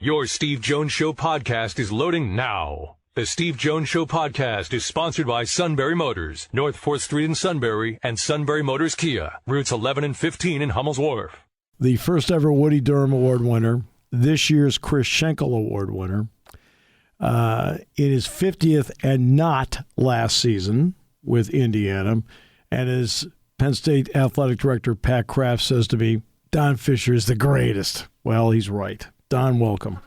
Your Steve Jones Show podcast is loading now. The Steve Jones Show podcast is sponsored by Sunbury Motors, North 4th Street in Sunbury, and Sunbury Motors Kia, routes 11 and 15 in Hummel's Wharf. The first ever Woody Durham Award winner, this year's Chris Schenkel Award winner. In his 50th and not last season with Indiana, and as Penn State Athletic Director Pat Kraft says to me, Don Fischer is the greatest. Well, he's right. Don, welcome.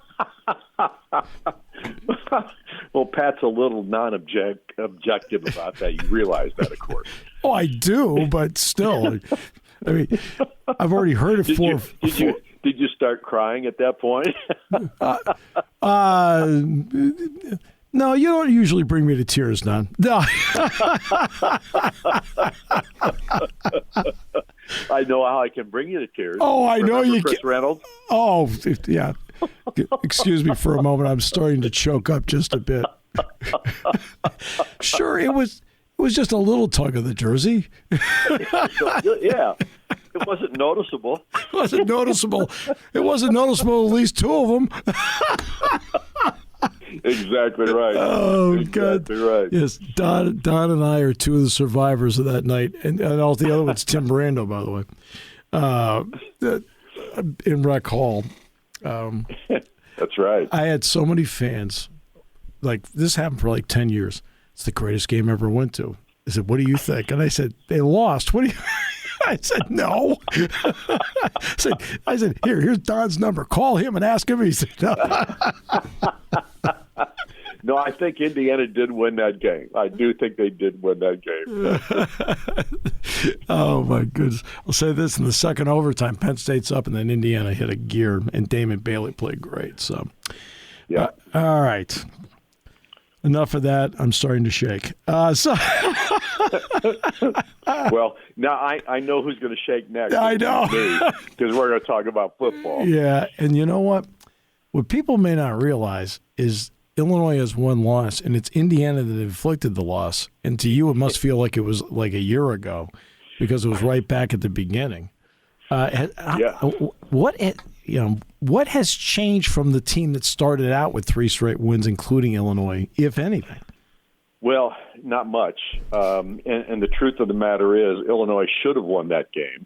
Well, Pat's a little non-objective about that. You realize that, of course. Oh, I do, but still. I mean, I've already heard it Did you start crying at that point? No, you don't usually bring me to tears, Don. No. I know how I can bring you to tears. Oh, I know you Chris Reynolds? Oh, yeah. Excuse me for a moment. I'm starting to choke up just a bit. Sure, it was just a little tug of the jersey. Yeah. It wasn't noticeable. It wasn't noticeable. It wasn't noticeable, at least two of them. Exactly right. Oh, exactly God. Right. Yes, Don and I are two of the survivors of that night. And all the other one's Tim Brando, by the way, in Rec Hall. That's right. I had so many fans. Like, this happened for like 10 years. It's the greatest game I ever went to. I said, what do you think? And I said, they lost. What do you I said, no. I said, here's Don's number. Call him and ask him. He said, no. No, I think Indiana did win that game. I do think they did win that game. Oh, my goodness. I'll say this, in the second overtime, Penn State's up, and then Indiana hit a gear, and Damon Bailey played great. So, yeah. All right. Enough of that. I'm starting to shake. Well, now I know who's going to shake next. I know. Because we're going to talk about football. Yeah, and you know what? What people may not realize is Illinois has one loss, and it's Indiana that inflicted the loss. And to you, it must feel like it was like a year ago because it was right back at the beginning. Yeah. What has changed from the team that started out with 3 straight wins, including Illinois, if anything? Well, not much. And the truth of the matter is Illinois should have won that game.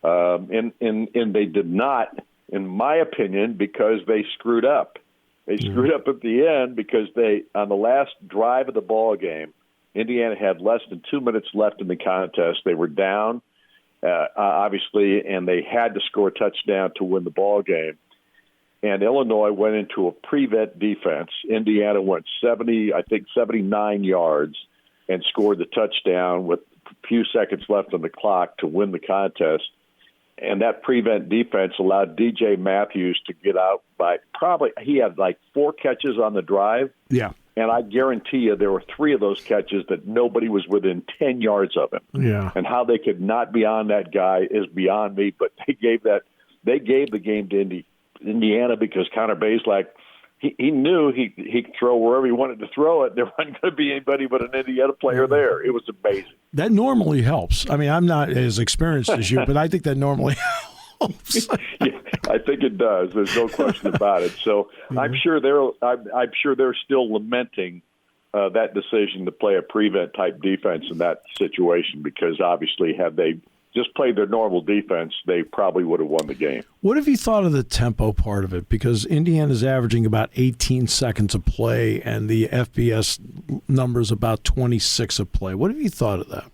And they did not, in my opinion, because they screwed up. They screwed up at the end because on the last drive of the ball game, Indiana had less than 2 minutes left in the contest. They were down, obviously, and they had to score a touchdown to win the ball game. And Illinois went into a prevent defense. Indiana went 79 yards and scored the touchdown with a few seconds left on the clock to win the contest. And that prevent defense allowed DJ Matthews to get out by he had like 4 catches on the drive. Yeah. And I guarantee you there were 3 of those catches that nobody was within 10 yards of him. Yeah. And how they could not be on that guy is beyond me, but they gave the game to Indiana because Connor Bazelak, he knew he could throw wherever he wanted to throw it. There wasn't going to be anybody but an Indiana player there. It was amazing. That normally helps. I mean, I'm not as experienced as you, but I think that normally helps. Yeah, I think it does. There's no question about it. So I'm sure they're still lamenting that decision to play a prevent type defense in that situation because obviously had they just played their normal defense, they probably would have won the game. What have you thought of the tempo part of it? Because Indiana's averaging about 18 seconds of play, and the FBS number's about 26 of play. What have you thought of that?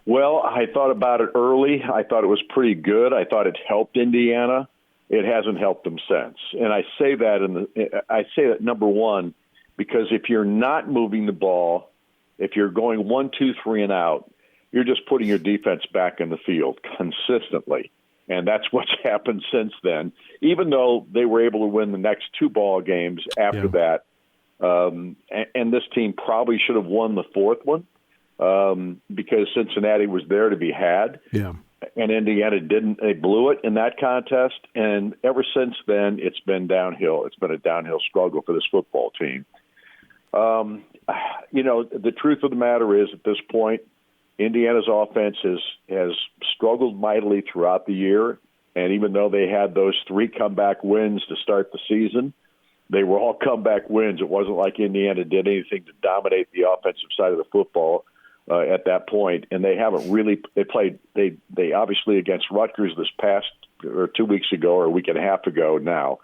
Well, I thought about it early. I thought it was pretty good. I thought it helped Indiana. It hasn't helped them since. And I say that number one, because if you're not moving the ball, if you're going 1, 2, 3 and out, you're just putting your defense back in the field consistently. And that's what's happened since then, even though they were able to win the next 2 ball games after that. And this team probably should have won the 4th one because Cincinnati was there to be had. Yeah. And Indiana didn't. They blew it in that contest. And ever since then, it's been downhill. It's been a downhill struggle for this football team. The truth of the matter is at this point, Indiana's offense has struggled mightily throughout the year, And even though they had those 3 comeback wins to start the season, they were all comeback wins. It wasn't like Indiana did anything to dominate the offensive side of the football at that point. And they haven't really – they obviously against Rutgers this past or 2 weeks ago or a week and a half ago now.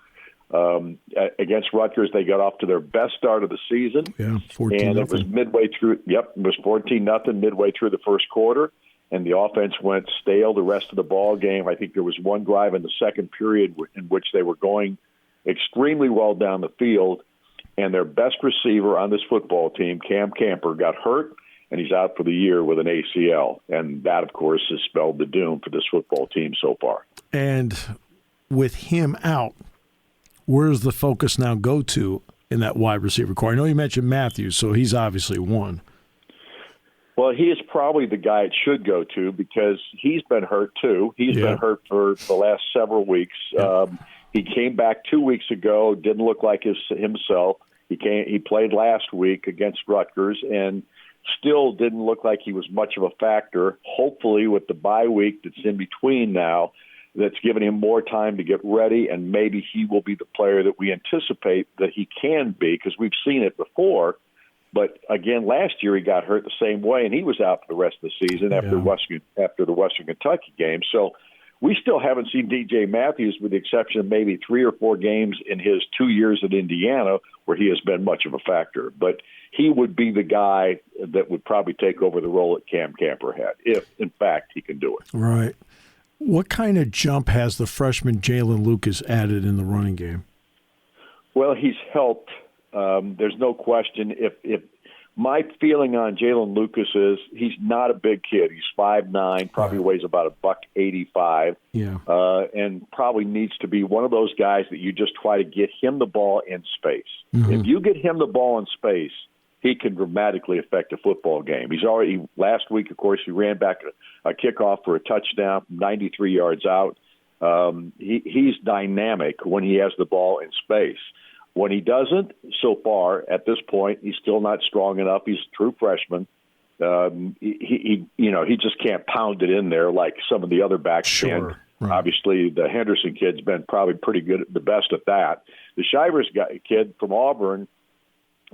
Against Rutgers, they got off to their best start of the season. Yeah, 14-0. And it was midway through. Yep, it was 14-0 midway through the first quarter, and the offense went stale the rest of the ball game. I think there was one drive in the second period in which they were going extremely well down the field, and their best receiver on this football team, Cam Camper, got hurt, and he's out for the year with an ACL. And that, of course, has spelled the doom for this football team so far. And with him out, where does the focus now go to in that wide receiver core? I know you mentioned Matthews, so he's obviously one. Well, he is probably the guy it should go to because he's been hurt too. He's been hurt for the last several weeks. Yeah. He came back 2 weeks ago, didn't look like himself. He played last week against Rutgers and still didn't look like he was much of a factor. Hopefully with the bye week that's in between now, that's given him more time to get ready, and maybe he will be the player that we anticipate that he can be because we've seen it before. But, again, last year he got hurt the same way, and he was out for the rest of the season after the Western Kentucky game. So we still haven't seen D.J. Matthews with the exception of maybe 3 or 4 games in his 2 years at Indiana where he has been much of a factor. But he would be the guy that would probably take over the role that Cam Camper had if, in fact, he can do it. Right. What kind of jump has the freshman Jalen Lucas added in the running game? Well, he's helped. There's no question. If my feeling on Jalen Lucas is he's not a big kid. He's 5'9", probably weighs about $185. Yeah. And probably needs to be one of those guys that you just try to get him the ball in space. Mm-hmm. If you get him the ball in space, he can dramatically affect a football game. Last week, of course, he ran back a kickoff for a touchdown from 93 yards out. He's dynamic when he has the ball in space. When he doesn't, so far, at this point, he's still not strong enough. He's a true freshman. He just can't pound it in there like some of the other backs can. Right. Obviously, the Henderson kid's been probably pretty good, the best at that. The Shivers kid from Auburn,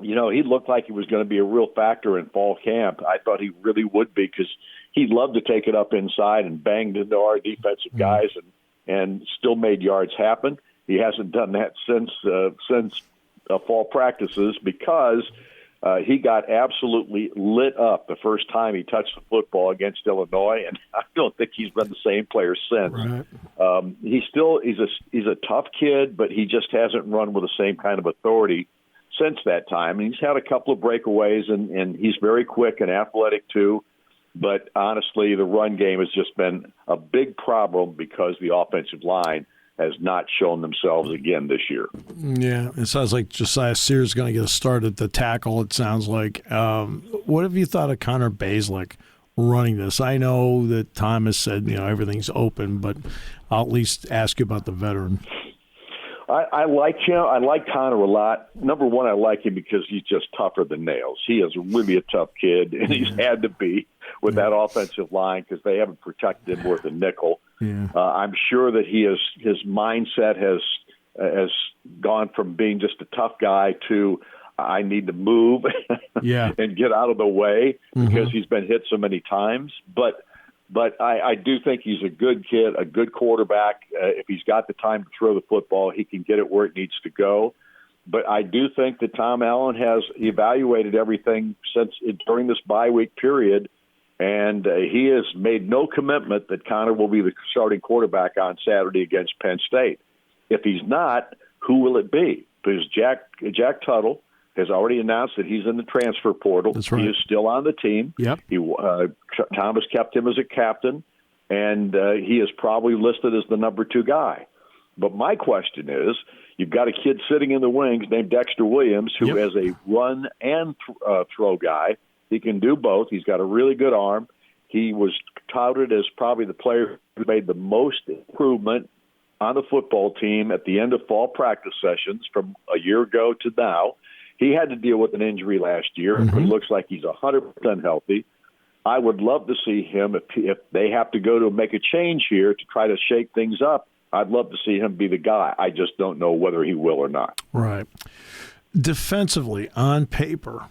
he looked like he was going to be a real factor in fall camp. I thought he really would be because he loved to take it up inside and banged into our defensive guys and still made yards happen. He hasn't done that since fall practices because he got absolutely lit up the first time he touched the football against Illinois, and I don't think he's been the same player since. Right. He's a tough kid, but he just hasn't run with the same kind of authority since that time. And he's had a couple of breakaways, and he's very quick and athletic too. But honestly, the run game has just been a big problem because the offensive line has not shown themselves again this year. Yeah, it sounds like Josiah Sears is going to get a start at the tackle, it sounds like. What have you thought of Connor Bazelak running this? I know that Tom has said, everything's open, but I'll at least ask you about the veteran. I like him. I like Connor a lot. Number one, I like him because he's just tougher than nails. He is really a tough kid, and he's had to be with that offensive line because they haven't protected him worth a nickel. Yeah. I'm sure that his mindset has gone from being just a tough guy to I need to move and get out of the way because he's been hit so many times. But I do think he's a good kid, a good quarterback. If he's got the time to throw the football, he can get it where it needs to go. But I do think that Tom Allen has evaluated everything during this bye week period, and he has made no commitment that Connor will be the starting quarterback on Saturday against Penn State. If he's not, who will it be? Because Jack Tuttle has already announced that he's in the transfer portal. That's right. He is still on the team. Yep. Tom has kept him as a captain, and he is probably listed as the number 2 guy. But my question is, you've got a kid sitting in the wings named Dexter Williams who is a run and throw guy. He can do both. He's got a really good arm. He was touted as probably the player who made the most improvement on the football team at the end of fall practice sessions from a year ago to now. He had to deal with an injury last year. It looks like he's 100% healthy. I would love to see him if they have to go to make a change here to try to shake things up. I'd love to see him be the guy. I just don't know whether he will or not. Right. Defensively, on paper,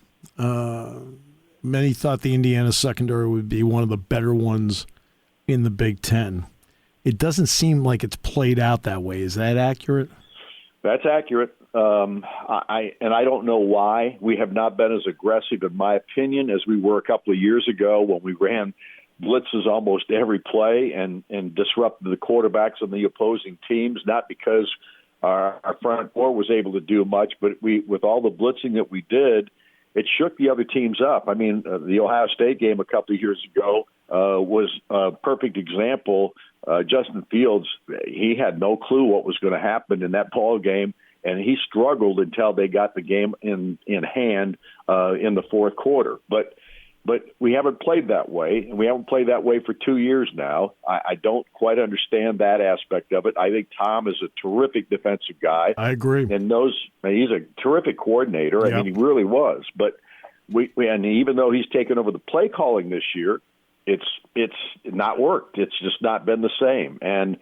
many thought the Indiana secondary would be one of the better ones in the Big Ten. It doesn't seem like it's played out that way. Is that accurate? That's accurate. I don't know why we have not been as aggressive, in my opinion, as we were a couple of years ago when we ran blitzes almost every play and disrupted the quarterbacks on the opposing teams, not because our front four was able to do much, but with all the blitzing that we did, it shook the other teams up. I mean, the Ohio State game a couple of years ago was a perfect example. Justin Fields, he had no clue what was going to happen in that ball game, and he struggled until they got the game in hand in the fourth quarter. But we haven't played that way, and we haven't played that way for 2 years now. I don't quite understand that aspect of it. I think Tom is a terrific defensive guy. I agree. And he's a terrific coordinator. Yep. I mean, he really was. But and even though he's taken over the play calling this year, it's not worked. It's just not been the same. And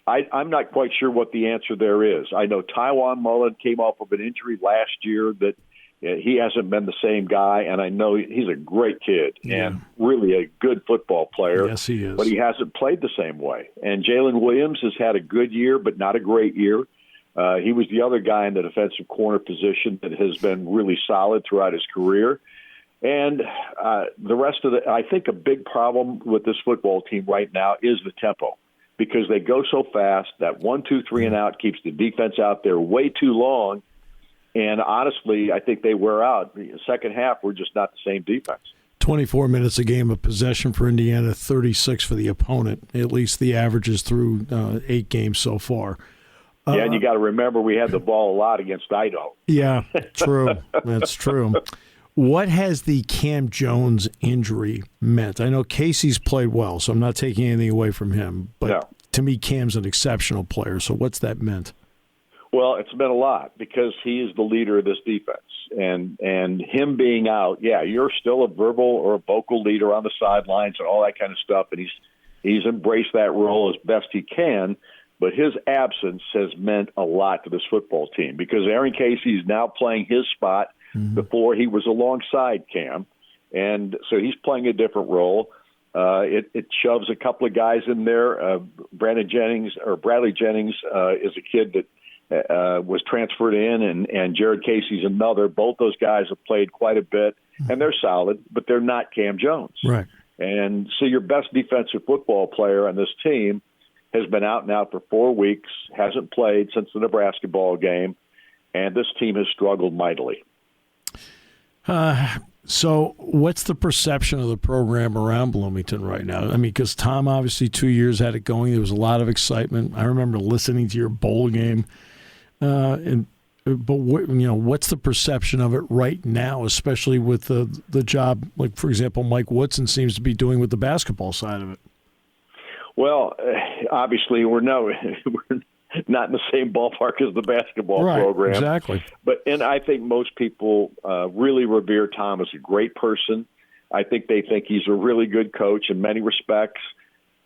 I'm not quite sure what the answer there is. I know Tywan Mullen came off of an injury last year that he hasn't been the same guy, and I know he's a great kid and really a good football player. Yes, he is. But he hasn't played the same way. And Jalen Williams has had a good year, but not a great year. He was the other guy in the defensive corner position that has been really solid throughout his career. And the rest of I think a big problem with this football team right now is the tempo, because they go so fast. That 1, 2, 3 and out keeps the defense out there way too long. And honestly, I think they wear out. The second half, we're just not the same defense. 24 minutes a game of possession for Indiana, 36 for the opponent. At least the averages through 8 games so far. Yeah, and you got to remember we had the ball a lot against Idaho. Yeah, true. That's true. What has the Cam Jones injury meant? I know Casey's played well, so I'm not taking anything away from him. But to me, Cam's an exceptional player. So what's that meant? Well, it's meant a lot because he is the leader of this defense. And him being out, you're still a verbal or a vocal leader on the sidelines and all that kind of stuff. And he's embraced that role as best he can. But his absence has meant a lot to this football team because Aaron Casey is now playing his spot. Before he was alongside Cam. And so he's playing a different role. It shoves a couple of guys in there. Bradley Jennings is a kid that was transferred in, and Jared Casey's another. Both those guys have played quite a bit, and they're solid, but they're not Cam Jones. Right. And so your best defensive football player on this team has been out now for 4 weeks, hasn't played since the Nebraska ball game, and this team has struggled mightily. So what's the perception of the program around Bloomington right now? I mean, because Tom obviously 2 years had it going. There was a lot of excitement. I remember listening to your bowl game. But what's the perception of it right now, especially with the job, like, for example, Mike Woodson seems to be doing with the basketball side of it? Well, obviously we're not in the same ballpark as the basketball program. Exactly. And I think most people really revere Tom as a great person. I think they think he's a really good coach in many respects.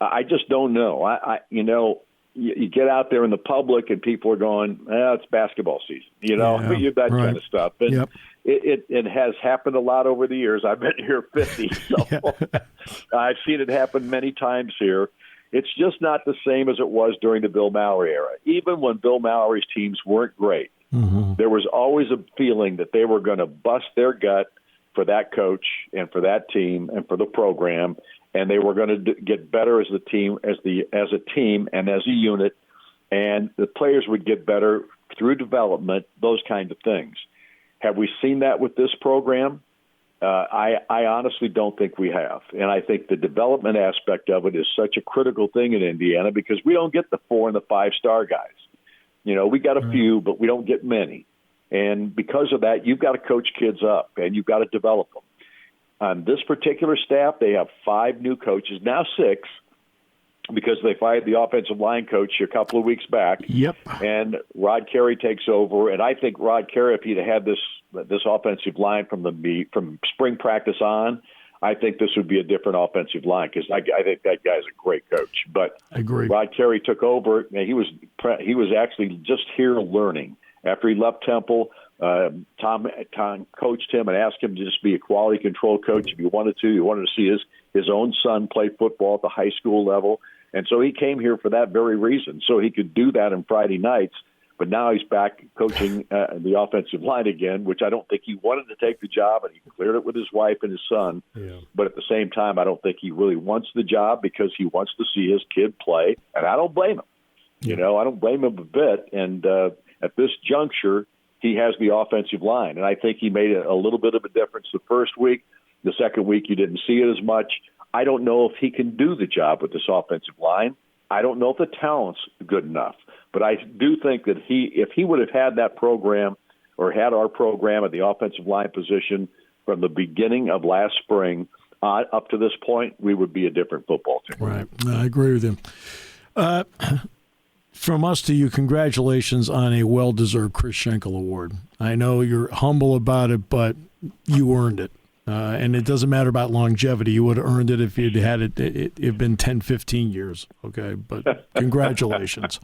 I just don't know. You get out there in the public and people are going, it's basketball season, that kind of stuff. And it has happened a lot over the years. I've been here 50, so I've seen it happen many times here. It's just not the same as it was during the Bill Mallory era. Even when Bill Mallory's teams weren't great, there was always a feeling that they were going to bust their gut for that coach and for that team and for the program, and they were going to get better as a team and as a unit, and the players would get better through development, those kinds of things. Have we seen that with this program? I honestly don't think we have. And I think the development aspect of it is such a critical thing in Indiana because we don't get the 4 and the 5-star guys. We got a few, but we don't get many. And because of that, you've got to coach kids up and you've got to develop them. On this particular staff, they have 5 new coaches, now 6, because they fired the offensive line coach a couple of weeks back. Yep. And Rod Carey takes over. And I think Rod Carey, if he'd had this offensive line from spring practice on, I think this would be a different offensive line because I think that guy's a great coach. But I agree. Rod Carey took over, and he was actually just here learning. After he left Temple, Tom coached him and asked him to just be a quality control coach if he wanted to. He wanted to see his own son play football at the high school level. And so he came here for that very reason, so he could do that on Friday nights. But now he's back coaching the offensive line again, which I don't think he wanted to take the job, and he cleared it with his wife and his son. Yeah. But at the same time, I don't think he really wants the job because he wants to see his kid play, and I don't blame him. Yeah. I don't blame him a bit. And at this juncture, he has the offensive line, and I think he made a little bit of a difference the first week. The second week, you didn't see it as much. I don't know if he can do the job with this offensive line. I don't know if the talent's good enough. But I do think that if he would have had that program or had our program at the offensive line position from the beginning of last spring up to this point, we would be a different football team. Right. I agree with you. From us to you, congratulations on a well-deserved Chris Schenkel Award. I know you're humble about it, but you earned it. And it doesn't matter about longevity. You would have earned it if you'd had it'd been 10, 15 years. Okay, but congratulations.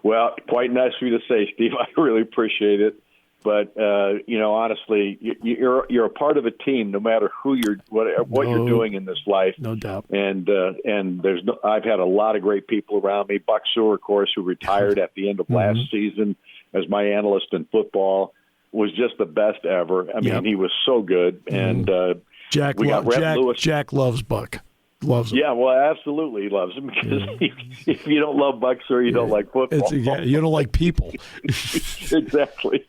Well, quite nice for you to say, Steve. I really appreciate it. But honestly, you're a part of a team, no matter who what you're doing in this life. No doubt. And I've had a lot of great people around me. Buck Sewer, of course, who retired at the end of last season as my analyst in football, was just the best ever. I mean, he was so good. And Jack loves Buck. Loves him. Yeah, well, absolutely he loves him because if you don't love Buck Sewer, you don't like football. You don't like people. Exactly.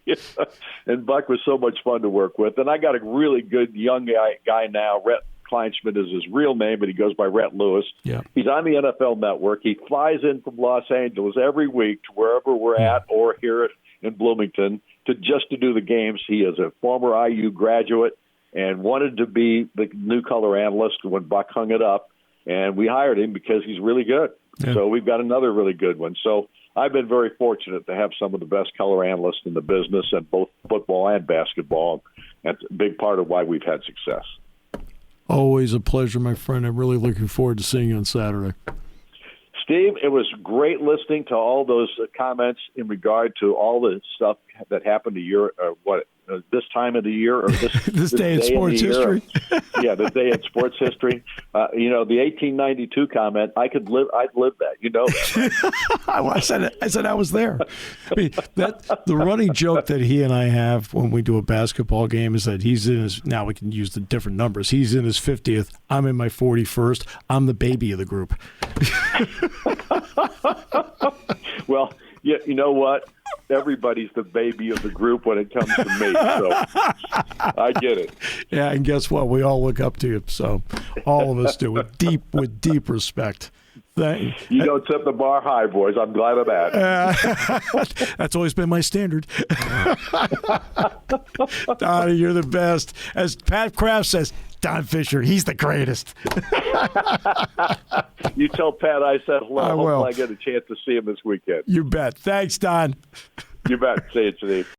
And Buck was so much fun to work with. And I got a really good young guy now. Rhett Kleinschmidt is his real name, but he goes by Rhett Lewis. Yeah. He's on the NFL Network. He flies in from Los Angeles every week to wherever we're at or here in Bloomington to do the games. He is a former IU graduate and wanted to be the new color analyst when Buck hung it up, and we hired him because he's really good. Yeah. So we've got another really good one. So I've been very fortunate to have some of the best color analysts in the business in both football and basketball. That's a big part of why we've had success. Always a pleasure, my friend. I'm really looking forward to seeing you on Saturday. Steve, it was great listening to all those comments in regard to all the stuff that happened this time of the year or this day in sports history. The day in sports history. The 1892 comment, I'd live that. You know that. I said I was there. I mean, the running joke that he and I have when we do a basketball game is that he's in his, now we can use the different numbers. He's in his 50th. I'm in my 41st. I'm the baby of the group. Well, you know what? Everybody's the baby of the group when it comes to me, so I get it. Yeah, and guess what? We all look up to you, so all of us do with deep respect. You don't set the bar high, boys. I'm glad of that. That's always been my standard. Donnie, you're the best. As Pat Kraft says, Don Fischer, he's the greatest. You tell Pat I said hello. I will. Hopefully I get a chance to see him this weekend. You bet. Thanks, Don. You bet. See you, Steve.